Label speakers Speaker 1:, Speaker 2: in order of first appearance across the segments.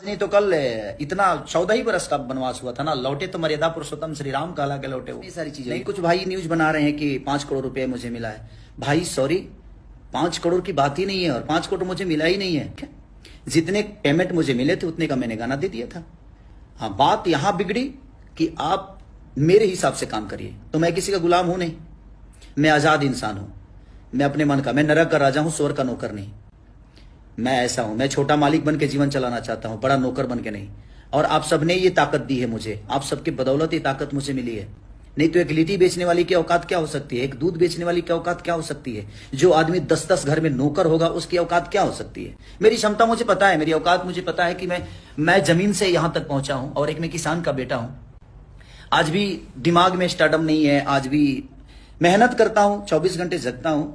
Speaker 1: नहीं तो कल इतना 14 ही बरस का वनवास हुआ था ना, लौटे तो मर्यादा पुरुषोत्तम श्री राम कहला के लौटे। वो सारी चीजें नहीं, कुछ भाई न्यूज बना रहे हैं कि 5 करोड़ रुपए मुझे मिला है। भाई सॉरी, 5 करोड़ की बात ही नहीं है, और 5 करोड़ मुझे मिला ही नहीं है। जितने पेमेंट मुझे मिले थे उतने का मैंने गाना दे दिया था। हाँ, बात यहां बिगड़ी कि आप मेरे हिसाब से काम करिए। तो मैं किसी का गुलाम हूं नहीं, मैं आजाद इंसान हूं, मैं अपने मन का, मैं नरक का राजा हूं, स्वर्ग का नौकर नहीं। मैं ऐसा हूं, मैं छोटा मालिक बन के जीवन चलाना चाहता हूं, बड़ा नौकर बन के नहीं। और आप सबने ये ताकत दी है मुझे, आप सबके बदौलत ये ताकत मुझे मिली है। नहीं तो एक लिट्टी बेचने वाली की औकात क्या हो सकती है, एक दूध बेचने वाली की औकात क्या हो सकती है, जो आदमी 10-10 घर में नौकर होगा उसकी औकात क्या हो सकती है। मेरी क्षमता मुझे पता है, मेरी औकात मुझे पता है कि मैं जमीन से यहां तक पहुंचा हूं, और एक मैं किसान का बेटा हूं। आज भी दिमाग में स्टार्डम नहीं है, आज भी मेहनत करता हूं, 24 घंटे जगता हूं।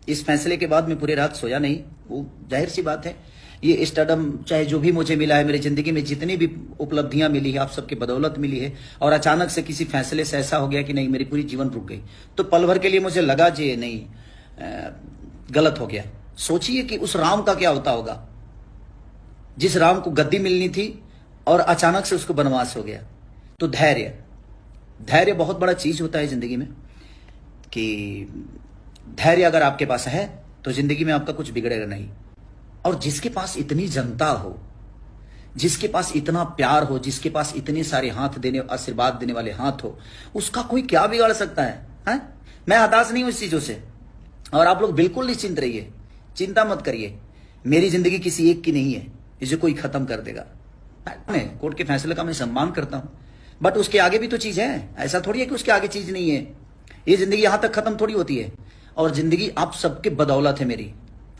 Speaker 1: इस फैसले के बाद मैं पूरी रात सोया नहीं, वो जाहिर सी बात है। ये स्टार्डम चाहे जो भी मुझे मिला है, मेरी जिंदगी में जितनी भी उपलब्धियां मिली है, आप सबके बदौलत मिली है। और अचानक से किसी फैसले से ऐसा हो गया कि नहीं, मेरी पूरी जीवन रुक गई, तो पल भर के लिए मुझे लगा जी नहीं, गलत हो गया। सोचिए कि उस राम का क्या होता होगा, जिस राम को गद्दी मिलनी थी और अचानक से उसको वनवास हो गया। तो धैर्य बहुत बड़ा चीज होता है जिंदगी में, कि धैर्य अगर आपके पास है तो जिंदगी में आपका कुछ बिगड़ेगा नहीं। और जिसके पास इतनी जनता हो, जिसके पास इतना प्यार हो, जिसके पास इतने सारे हाथ देने, आशीर्वाद देने वाले हाथ हो, उसका कोई क्या बिगाड़ सकता है? मैं हताश नहीं हूं इस चीजों से, और आप लोग बिल्कुल निश्चिंत रहिए, चिंता मत करिए। मेरी जिंदगी किसी एक की नहीं है, इसे कोई खत्म कर देगा। कोर्ट के फैसले का मैं सम्मान करता हूं, बट उसके आगे भी तो चीज है। ऐसा थोड़ी है कि उसके आगे चीज नहीं है। ये जिंदगी यहां तक खत्म थोड़ी होती है, और जिंदगी आप सबके बदौलत है मेरी।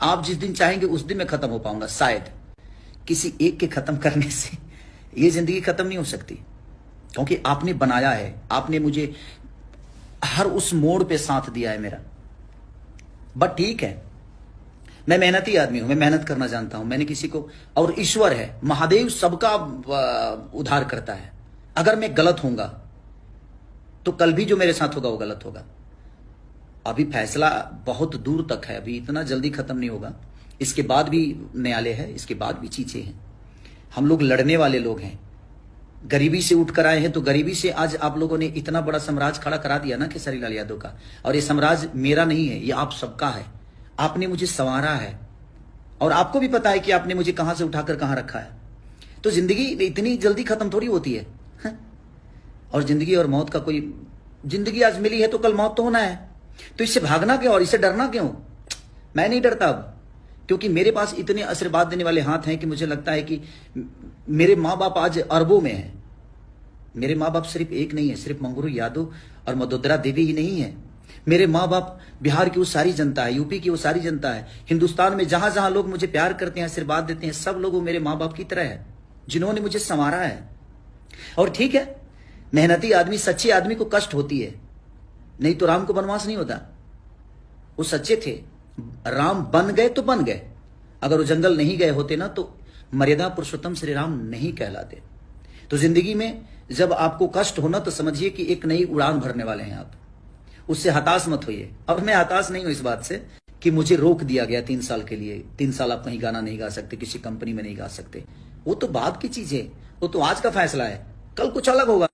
Speaker 1: आप जिस दिन चाहेंगे उस दिन मैं खत्म हो पाऊंगा, शायद। किसी एक के खत्म करने से ये जिंदगी खत्म नहीं हो सकती, क्योंकि आपने बनाया है, आपने मुझे हर उस मोड़ पे साथ दिया है मेरा। बट ठीक है, मैं मेहनती आदमी हूं, मैं मेहनत करना जानता हूं। मैंने किसी को, और ईश्वर है, महादेव सबका उद्धार करता है। अगर मैं गलत होऊंगा तो कल भी जो मेरे साथ होगा वो गलत होगा। अभी फैसला बहुत दूर तक है, अभी इतना जल्दी खत्म नहीं होगा। इसके बाद भी न्यायालय है, इसके बाद भी चीजें हैं। हम लोग लड़ने वाले लोग हैं, गरीबी से उठ कर आए हैं, तो गरीबी से आज आप लोगों ने इतना बड़ा साम्राज्य खड़ा करा दिया ना केसरी लाल यादव का। और ये साम्राज्य मेरा नहीं है, ये आप सबका है। आपने मुझे संवारा है, और आपको भी पता है कि आपने मुझे कहां से उठाकर कहां रखा है। तो जिंदगी इतनी जल्दी खत्म थोड़ी होती है। और जिंदगी और मौत का कोई, जिंदगी आज मिली है तो कल मौत तो होना है, तो इससे भागना क्यों और इससे डरना क्यों? मैं नहीं डरता अब, क्योंकि मेरे पास इतने आशीर्वाद देने वाले हाथ हैं कि मुझे लगता है कि मेरे माँ बाप आज अरबों में हैं। मेरे माँ बाप सिर्फ एक नहीं है, सिर्फ मंगरू यादव और मदोदरा देवी ही नहीं है। मेरे माँ बाप बिहार की वो सारी जनता है, यूपी की वो सारी जनता है, हिंदुस्तान में जहां जहां लोग मुझे प्यार करते हैं, आशीर्वाद देते हैं, सब लोग मेरे माँ बाप की तरह है, जिन्होंने मुझे संवारा है। और ठीक है, मेहनती आदमी, सच्चे आदमी को कष्ट होती है, नहीं तो राम को वनवास नहीं होता। वो सच्चे थे, राम बन गए तो बन गए। अगर वो जंगल नहीं गए होते ना, तो मर्यादा पुरुषोत्तम श्री राम नहीं कहलाते। तो जिंदगी में जब आपको कष्ट होना, तो समझिए कि एक नई उड़ान भरने वाले हैं आप, उससे हताश मत होइए। अब मैं हताश नहीं हूं इस बात से कि मुझे रोक दिया गया 3 साल के लिए। 3 साल आप कहीं गाना नहीं गा सकते, किसी कंपनी में नहीं गा सकते। वो तो बाद की चीज है, वो तो आज का फैसला है, कल कुछ अलग होगा।